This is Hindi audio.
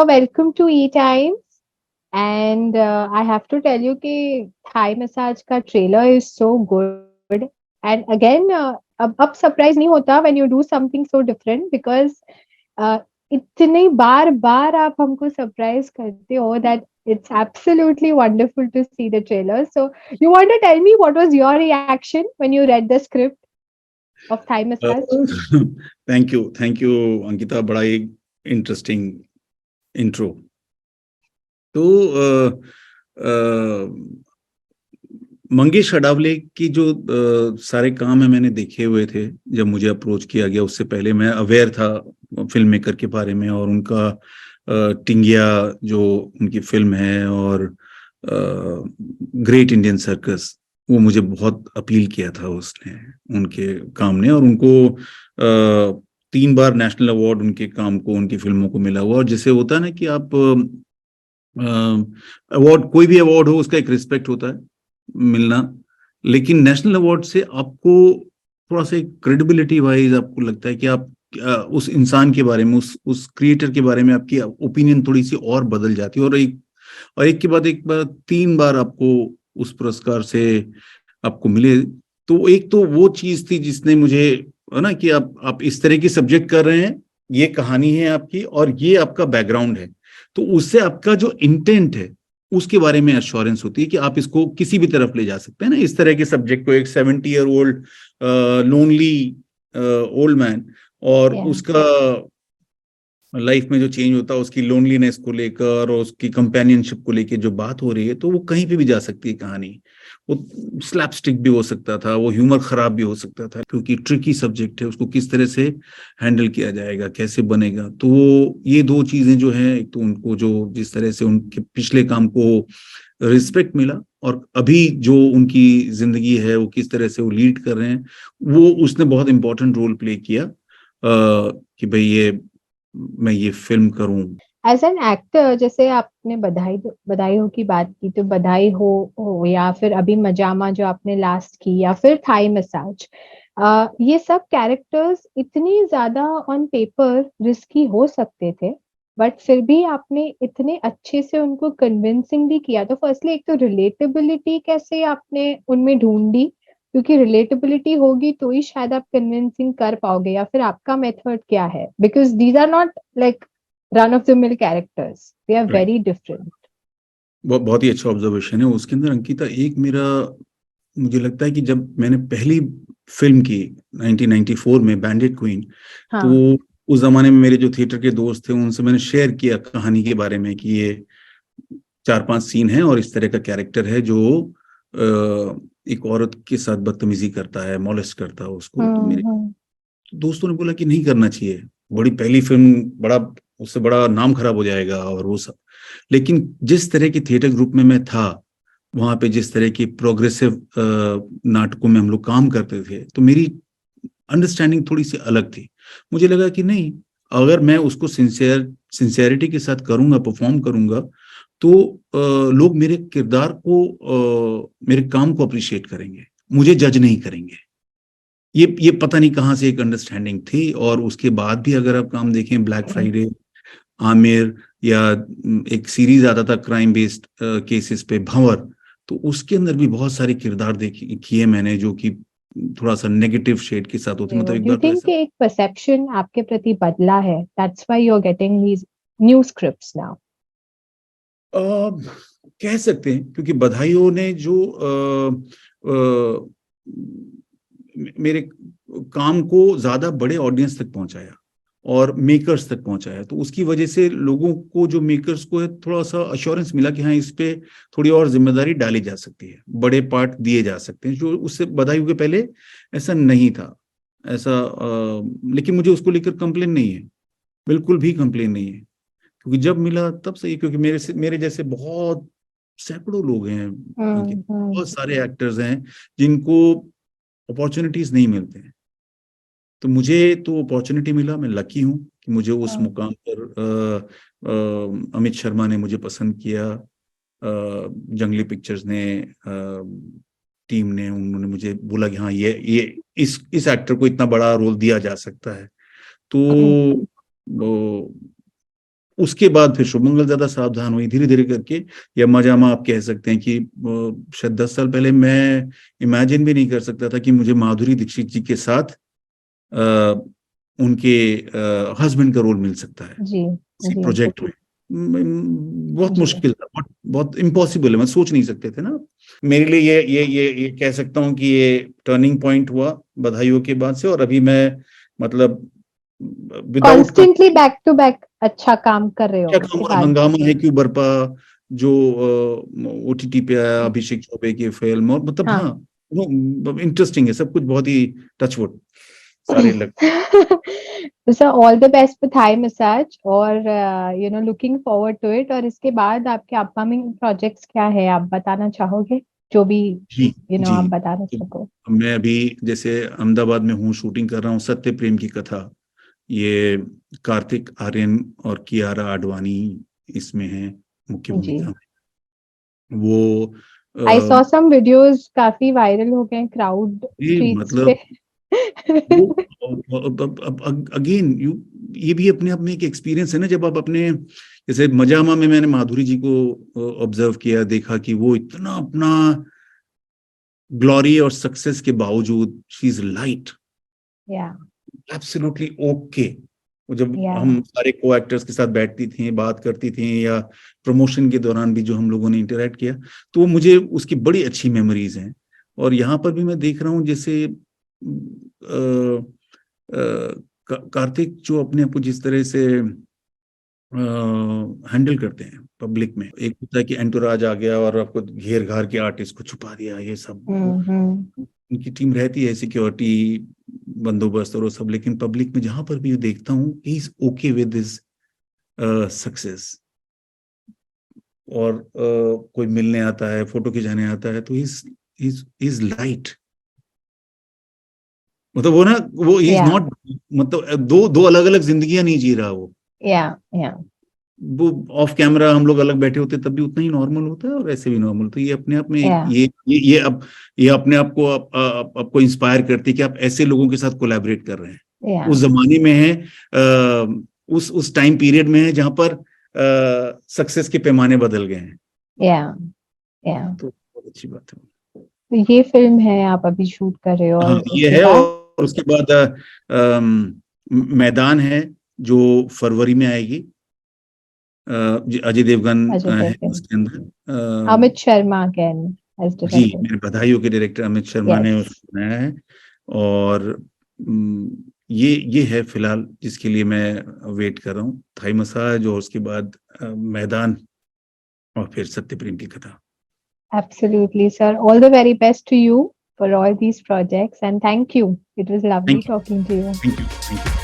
welcome to E Times. And I have to tell you कि Thai massage का trailer is so good. And again, अब surprise नहीं होता when you do something so different because uh, इतनी बार आप हमको surprise करते हो that it's absolutely wonderful to see the trailer. So you want to tell me what was your reaction when you read the script of Thai massage? Thank you Ankita, बड़ा ही इंटरेस्टिंग इंट्रो। तो मंगेश अडावले की जो सारे काम है मैंने देखे हुए थे। जब मुझे अप्रोच किया गया उससे पहले मैं अवेयर था फिल्म मेकर के बारे में, और उनका टिंगिया जो उनकी फिल्म है और ग्रेट इंडियन सर्कस, वो मुझे बहुत अपील किया था उसने, उनके काम ने। और उनको 3 बार नेशनल अवार्ड उनके काम को, उनकी फिल्मों को मिला हुआ। और जैसे होता है ना कि आप अवार्ड, कोई भी अवार्ड हो उसका एक रिस्पेक्ट होता है मिलना, लेकिन नेशनल अवार्ड से आपको थोड़ा सा क्रेडिबिलिटी वाइज आपको लगता है कि आप उस इंसान के बारे में, उस क्रिएटर के बारे में आपकी ओपिनियन थोड़ी सी और बदल जाती है। और एक के बाद एक बार 3 बार आपको उस पुरस्कार से आपको मिले। तो एक तो वो चीज थी जिसने मुझे, है ना, कि आप इस तरह की सब्जेक्ट कर रहे हैं, ये कहानी है आपकी और ये आपका बैकग्राउंड है, तो उससे आपका जो इंटेंट है उसके बारे में एश्योरेंस होती है कि आप इसको किसी भी तरफ ले जा सकते हैं ना। इस तरह के सब्जेक्ट को, एक 70 year old lonely old man और उसका लाइफ में जो चेंज होता है, उसकी लोनलीनेस को लेकर और उसकी कंपेनियनशिप को लेकर जो बात हो रही है, तो वो कहीं पे भी जा सकती है कहानी। वो स्लैपस्टिक भी हो सकता था, वो ह्यूमर खराब भी हो सकता था, क्योंकि ट्रिकी सब्जेक्ट है, उसको किस तरह से हैंडल किया जाएगा, कैसे बनेगा। तो ये 2 चीजें जो है, एक तो उनको जो जिस तरह से उनके पिछले काम को रिस्पेक्ट मिला, और अभी जो उनकी जिंदगी है वो किस तरह से वो लीड कर रहे हैं, वो उसने बहुत इंपॉर्टेंट रोल प्ले किया कि भाई मैं ये फिल्म करूं। एज एन एक्टर, जैसे आपने बधाई हो की बात की, तो बधाई हो या फिर अभी मजामा जो आपने लास्ट की, या फिर थाई मसाज, ये सब कैरेक्टर्स इतनी ज्यादा ऑन पेपर रिस्की हो सकते थे, बट फिर भी आपने इतने अच्छे से उनको कन्विंसिंगली किया। तो फर्स्टली एक तो रिलेटेबिलिटी कैसे आपने उनमें ढूंढी, क्योंकि रिलेटेबिलिटी होगी तो ही शायद आप कन्विंसिंग कर पाओगे, या फिर आपका मेथड क्या है? Because these are not like run of the mill characters, they are Right. very different. बहुत ही अच्छा ऑब्जर्वेशन है उसके अंदर अंकिता। एक मेरा, मुझे लगता है कि जब मैंने पहली फिल्म की 1994 में बैंडिट क्वीन, तो उस जमाने में मेरे जो थिएटर के दोस्त थे उनसे मैंने शेयर किया कहानी के बारे में कि ये 4-5 सीन है और इस तरह का कैरेक्टर है जो एक औरत के साथ बदतमीजी करता है, मॉलेस्ट करता है उसको। तो मेरे दोस्तों ने बोला कि नहीं करना चाहिए, बड़ी पहली फिल्म, बड़ा उससे बड़ा नाम खराब हो जाएगा और वो सब। लेकिन जिस तरह के थिएटर ग्रुप में मैं था, वहां पे जिस तरह की प्रोग्रेसिव नाटकों में हम लोग काम करते थे, तो मेरी अंडरस्टैंडिंग थोड़ी सी अलग थी। मुझे लगा कि नहीं, अगर मैं उसको सिंसियरिटी के साथ करूंगा, परफॉर्म करूंगा, तो लोग मेरे किरदार को, मेरे काम को अप्रिशिएट करेंगे, मुझे जज नहीं करेंगे। ये पता नहीं कहाँ से एक अंडरस्टैंडिंग थी। और उसके बाद भी अगर आप काम देखें, ब्लैक फ्राइडे, आमिर, या एक सीरीज आता था क्राइम बेस्ड केसेस पे, भंवर, तो उसके अंदर भी बहुत सारे किरदार किए मैंने जो कि थोड़ा सा नेगेटिव शेड के साथ होते। मतलब एक बार तो ऐसा, एक परसेप्शन आपके प्रति बदला है, that's why you are getting these new scripts now? कह सकते हैं, क्योंकि बधाइयों ने जो मेरे काम को ज्यादा बड़े ऑडियंस तक पहुंचाया और मेकर्स तक पहुंचाया, तो उसकी वजह से लोगों को, जो मेकर्स को है, थोड़ा सा अश्योरेंस मिला कि हाँ, इस पे थोड़ी और जिम्मेदारी डाली जा सकती है, बड़े पार्ट दिए जा सकते हैं, जो उससे बधाइयों के पहले ऐसा नहीं था। ऐसा लेकिन मुझे उसको लेकर कंप्लेन नहीं है, बिल्कुल भी कंप्लेन नहीं है, क्योंकि जब मिला तब सही। क्योंकि मेरे जैसे बहुत सैकड़ों लोग हैं, बहुत सारे एक्टर्स हैं जिनको अपॉर्चुनिटीज नहीं मिलते हैं। तो मुझे तो अपॉर्चुनिटी मिला, मैं लकी हूँ कि मुझे उस मुकाम पर अमित शर्मा ने मुझे पसंद किया, जंगली पिक्चर्स ने, टीम ने, उन्होंने मुझे बोला कि हाँ, ये इस एक्टर को इतना बड़ा रोल दिया जा सकता है। तो उसके बाद फिर शुभमंगल ज्यादा सावधान हुई धीरे धीरे करके, या मजामा आप कह सकते हैं कि शायद 10 साल पहले मैं इमेजिन भी नहीं कर सकता था कि मुझे माधुरी दीक्षित जी के साथ उनके हस्बैंड का रोल मिल सकता है जी किसी जी प्रोजेक्ट में। बहुत जी मुश्किल था, बहुत बहुत इम्पॉसिबल है, मैं सोच नहीं सकते थे ना। मेरे लिए ये कह सकता हूँ कि ये टर्निंग पॉइंट हुआ बधाइयों के बाद से, और अभी मैं मतलब without constantly back to back अच्छा काम कर रहे हो क्या उसके कहूँ, बाद। हंगामा है क्यों बरपा, जो ओटीटी पे आया, अभिषेक चौबे की फिल्म, और मतलब हाँ। हाँ इंटरेस्टिंग है सब कुछ, बहुत ही टचवुड सारे लग। Sir all the best for Thai massage, और लुकिंग फॉरवर्ड टू इट। और इसके बाद आपके अपकमिंग प्रोजेक्ट्स क्या है, आप बताना चाहोगे, जो भी जी जी। आप बताना तो सको। मैं अभी जैसे अहमदाबाद में हूँ, शूटिंग कर रहा हूँ सत्य प्रेम की कथा। ये कार्तिक आर्यन और कियारा आडवाणी इसमें है मुख्य जी, भूमिका में। वो आई सॉ सम वीडियोस, काफी वायरल हो गए क्राउड ये स्ट्रीट्स पे। मतलब वो अब अगेन यू, ये भी अपने आप में एक एक्सपीरियंस है ना, जब आप अपने जैसे मजामा में मैंने माधुरी जी को ऑब्जर्व किया, देखा कि वो इतना अपना ग्लोरी और सक्सेस के बावजूद शी इज लाइट, या एब्सोल्युटली ओके। जब या हम सारे को एक्टर्स के साथ बैठती थी, बात करती थी, या प्रमोशन के दौरान भी जो हम लोगों ने इंटरेक्ट किया, तो वो मुझे उसकी बड़ी अच्छी मेमोरीज हैं। और यहाँ पर भी मैं देख रहा हूँ जैसे कार्तिक जो अपने आप को जिस तरह से हैंडल करते हैं पब्लिक में, एक होता है कि एंटोराज आ गया और आपको घेर घार के आर्टिस्ट को छुपा दिया, ये सब उनकी टीम रहती है, सिक्योरिटी बंदोबस्त और वो सब, लेकिन पब्लिक में जहां पर भी देखता हूँ he is okay with his success. और कोई मिलने आता है, फोटो खिंचाने आता है, तो इज लाइट, मतलब वो ना, वो इज या नॉट, मतलब दो दो अलग अलग जिंदगियां नहीं जी रहा वो। या या वो ऑफ कैमरा हम लोग अलग बैठे होते तब भी उतना ही नॉर्मल होता है, और ऐसे भी नॉर्मल। तो ये अपने आप में या ये अब ये अपने आप को आपको इंस्पायर करती है कि आप ऐसे लोगों के साथ कोलैबोरेट कर रहे हैं। या उस जमाने में है, उस टाइम पीरियड में है जहां पर सक्सेस के पैमाने बदल गए हैं। या या तो बहुत अच्छी बात है। तो ये फिल्म है आप अभी शूट कर रहे हो, हाँ और ये उसके है, बाद और उसके बाद मैदान है जो फरवरी में आएगी। अजय देवगन अजय है देवगन, उसके अंदर। अमित शर्मा अगेन एज जी, डायरेक्टर। मेरे बधाइयों के डायरेक्टर अमित शर्मा ने यस, उसको बनाया है। और ये है फिलहाल जिसके लिए मैं वेट कर रहा हूँ, थाई मसाज, और उसके बाद मैदान, और फिर सत्य प्रेम की कथा। absolutely, sir. All the very best to you for all these projects, and thank you. It was lovely thank you, talking to you. Thank you, thank you.